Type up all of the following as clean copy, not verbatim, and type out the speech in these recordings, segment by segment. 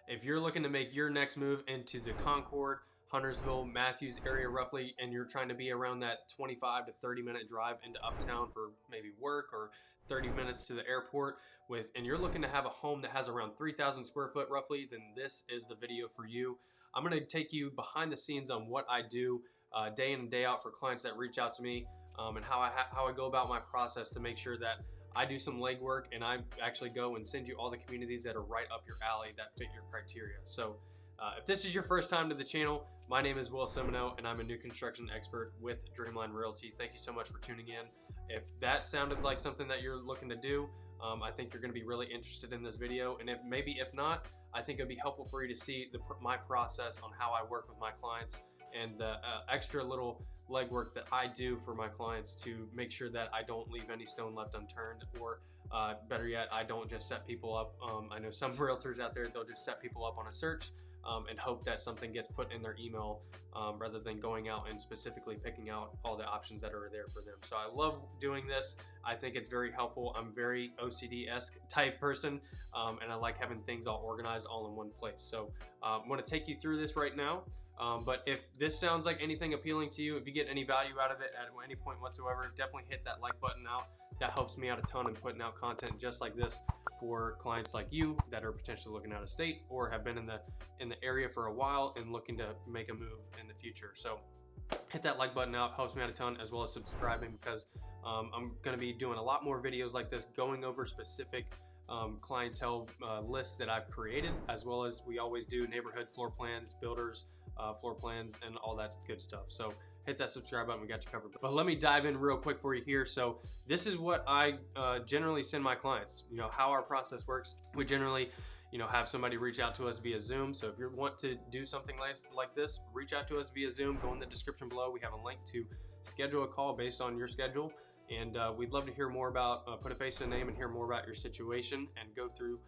If you're looking to make your next move into the Concord, Huntersville, Matthews area roughly, and you're trying to be around that 25 to 30 minute drive into uptown for maybe work, or 30 minutes to the airport and you're looking to have a home that has around 3,000 square foot roughly, then this is the video for you. I'm going to take you behind the scenes on what I do day in and day out for clients that reach out to me, and how I go about my process to make sure that I do some legwork and I actually go and send you all the communities that are right up your alley that fit your criteria. So if this is your first time to the channel, my name is Will Simoneaux and I'm a new construction expert with Dreamline Realty. Thank you so much for tuning in. If that sounded like something that you're looking to do, I think you're going to be really interested in this video. And if not, I think it'd be helpful for you to see my process on how I work with my clients and the extra little legwork that I do for my clients to make sure that I don't leave any stone left unturned, or better yet, I don't just set people up. I know some realtors out there, they'll just set people up on a search and hope that something gets put in their email rather than going out and specifically picking out all the options that are there for them. So I love doing this. I think it's very helpful. I'm very OCD-esque type person, and I like having things all organized all in one place. So I'm going to take you through this right now. But if this sounds like anything appealing to you, if you get any value out of it at any point whatsoever, definitely hit that like button out. That helps me out a ton in putting out content just like this for clients like you that are potentially looking out of state or have been in the area for a while and looking to make a move in the future. So hit that like button out, helps me out a ton, as well as subscribing, because I'm going to be doing a lot more videos like this, going over specific clientele lists that I've created, as well as we always do neighborhood floor plans, builders floor plans, and all that good stuff. So hit that subscribe button, we got you covered. But let me dive in real quick for you here. So this is what I generally send my clients, how our process works. We generally have somebody reach out to us via Zoom. So if you want to do something like this, reach out to us via Zoom. Go in the description below. We have a link to schedule a call based on your schedule. And we'd love to hear more about, put a face to a name and hear more about your situation and go through,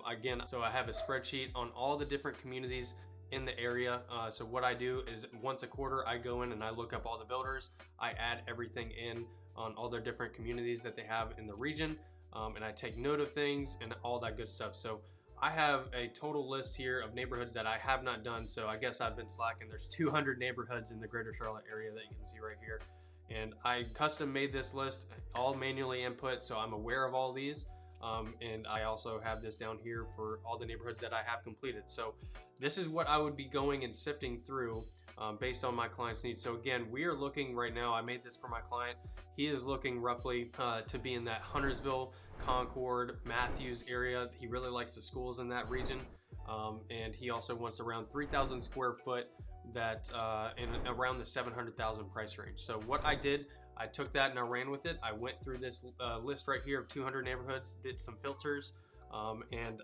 again, so I have a spreadsheet on all the different communities in the area. So what I do is once a quarter, I go in and I look up all the builders. I add everything in on all their different communities that they have in the region. And I take note of things and all that good stuff. So I have a total list here of neighborhoods that I have not done. So I guess I've been slacking. There's 200 neighborhoods in the greater Charlotte area that you can see right here. And I custom made this list, all manually input, so I'm aware of all these. And I also have this down here for all the neighborhoods that I have completed. So this is what I would be going and sifting through based on my client's needs. So again, we are looking right now, I made this for my client. He is looking roughly to be in that Huntersville, Concord, Matthews area. He really likes the schools in that region. And he also wants around 3,000 square foot that in around the 700,000 price range. So what I did, I took that and I ran with it. I went through this list right here of 200 neighborhoods, did some filters, and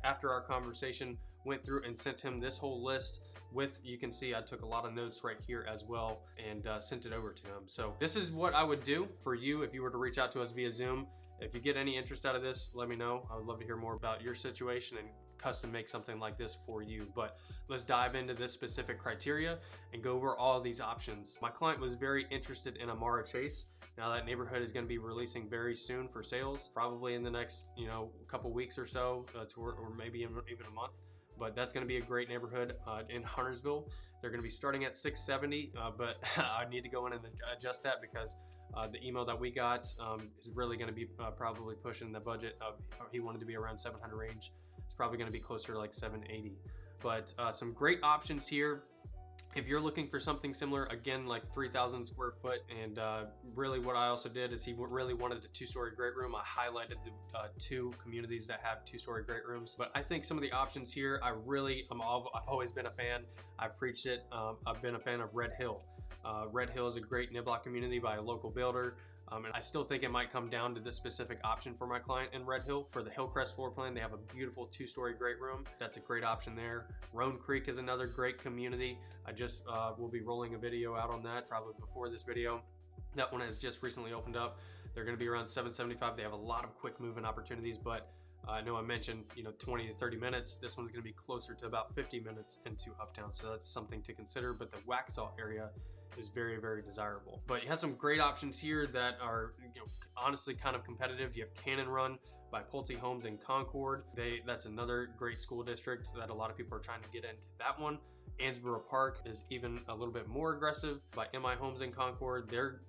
after our conversation, went through and sent him this whole list with, you can see I took a lot of notes right here as well, and sent it over to him. So this is what I would do for you if you were to reach out to us via Zoom. If you get any interest out of this, let me know. I would love to hear more about your situation and custom make something like this for you. But let's dive into this specific criteria and go over all of these options. My client was very interested in Amara Chase. Now that neighborhood is going to be releasing very soon for sales, probably in the next couple weeks or so, or maybe even a month. But that's going to be a great neighborhood in Huntersville. They're going to be starting at $670, but I need to go in and adjust that because the email that we got is really going to be probably pushing the budget of, he wanted to be around 700 range. It's probably going to be closer to like 780. But some great options here. If you're looking for something similar, again, like 3,000 square foot, and really what I also did is he really wanted a 2-story great room. I highlighted the 2 communities that have 2-story great rooms. But I think some of the options here, I've always been a fan. I've preached it. I've been a fan of Red Hill. Red Hill is a great nib-block community by a local builder. And I still think it might come down to this specific option for my client in Red Hill. For the Hillcrest floor plan, they have a beautiful 2-story great room. That's a great option there. Roan Creek is another great community. I just will be rolling a video out on that probably before this video. That one has just recently opened up. They're going to be around 775. They have a lot of quick moving opportunities, but I know I mentioned 20 to 30 minutes. This one's going to be closer to about 50 minutes into uptown, so that's something to consider. But the Waxhaw area is very, very desirable. But you have some great options here that are honestly kind of competitive. You have Cannon Run, by Pulte Homes in Concord. That's another great school district that a lot of people are trying to get into that one. Ansborough Park is even a little bit more aggressive by MI Homes in Concord. They're,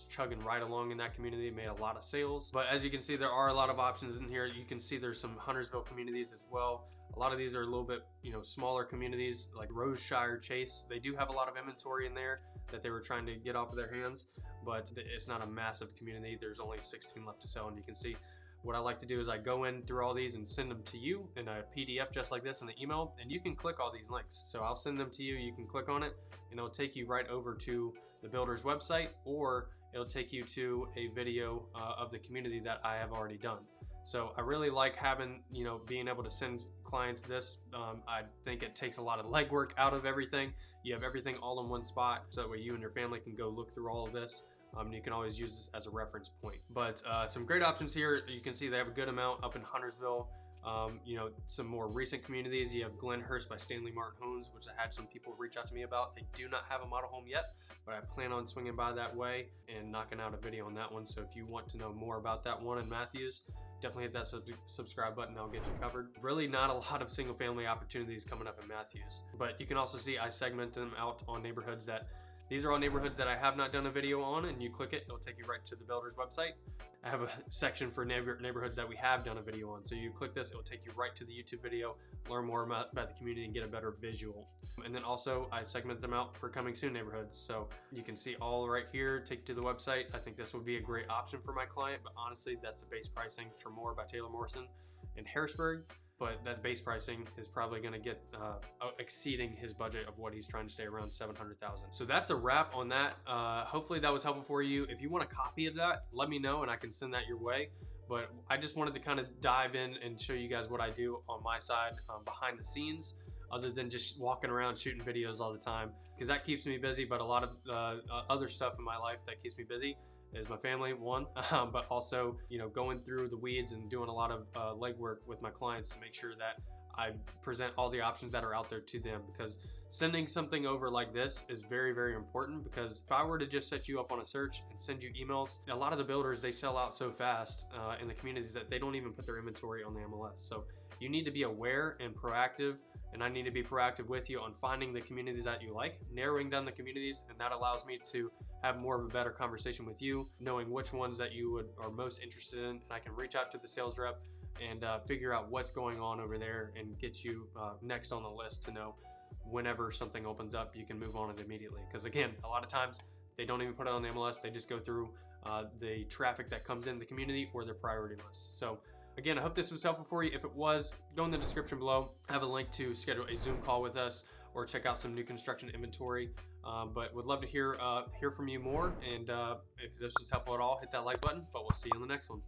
chugging right along in that community, made a lot of sales. But as you can see, there are a lot of options in here. You can see there's some Huntersville communities as well. A lot of these are a little bit, smaller communities like Roseshire, Chase. They do have a lot of inventory in there that they were trying to get off of their hands, but it's not a massive community. There's only 16 left to sell, and you can see what I like to do is I go in through all these and send them to you in a PDF just like this in the email, and you can click all these links. So I'll send them to you, you can click on it, and it'll take you right over to the builder's website, or it'll take you to a video of the community that I have already done. So I really like having, being able to send clients this. I think it takes a lot of legwork out of everything. You have everything all in one spot, so that way you and your family can go look through all of this. You can always use this as a reference point. But some great options here. You can see they have a good amount up in Huntersville. Some more recent communities. You have Glenhurst by Stanley Martin Homes, which I had some people reach out to me about. They do not have a model home yet, but I plan on swinging by that way and knocking out a video on that one. So if you want to know more about that one in Matthews, definitely hit that subscribe button. I'll get you covered. Really not a lot of single family opportunities coming up in Matthews, but you can also see I segment them out on neighborhoods that these are all neighborhoods that I have not done a video on, and you click it, it'll take you right to the builder's website. I have a section for neighborhoods that we have done a video on. So you click this, it'll take you right to the YouTube video, learn more about the community and get a better visual. And then also I segment them out for coming soon neighborhoods. So you can see all right here, take you to the website. I think this would be a great option for my client, but honestly, that's the base pricing. Tremor by Taylor Morrison in Harrisburg. But that base pricing is probably going to get exceeding his budget of what he's trying to stay around $700,000. So that's a wrap on that. Hopefully that was helpful for you. If you want a copy of that, let me know and I can send that your way. But I just wanted to kind of dive in and show you guys what I do on my side behind the scenes, other than just walking around shooting videos all the time, because that keeps me busy. But a lot of other stuff in my life that keeps me busy is my family, one, but also, going through the weeds and doing a lot of legwork with my clients to make sure that I present all the options that are out there to them. Because sending something over like this is very, very important, because if I were to just set you up on a search and send you emails, a lot of the builders, they sell out so fast in the communities that they don't even put their inventory on the MLS. So you need to be aware and proactive, and I need to be proactive with you on finding the communities that you like, narrowing down the communities, and that allows me to have more of a better conversation with you, knowing which ones that you are most interested in, and I can reach out to the sales rep and figure out what's going on over there and get you next on the list to know whenever something opens up, you can move on it immediately. Because again, a lot of times they don't even put it on the MLS, they just go through the traffic that comes in the community or their priority list. So again, I hope this was helpful for you. If it was, go in the description below. I have a link to schedule a Zoom call with us or check out some new construction inventory. But would love to hear from you more. And if this was helpful at all, hit that like button, but we'll see you on the next one.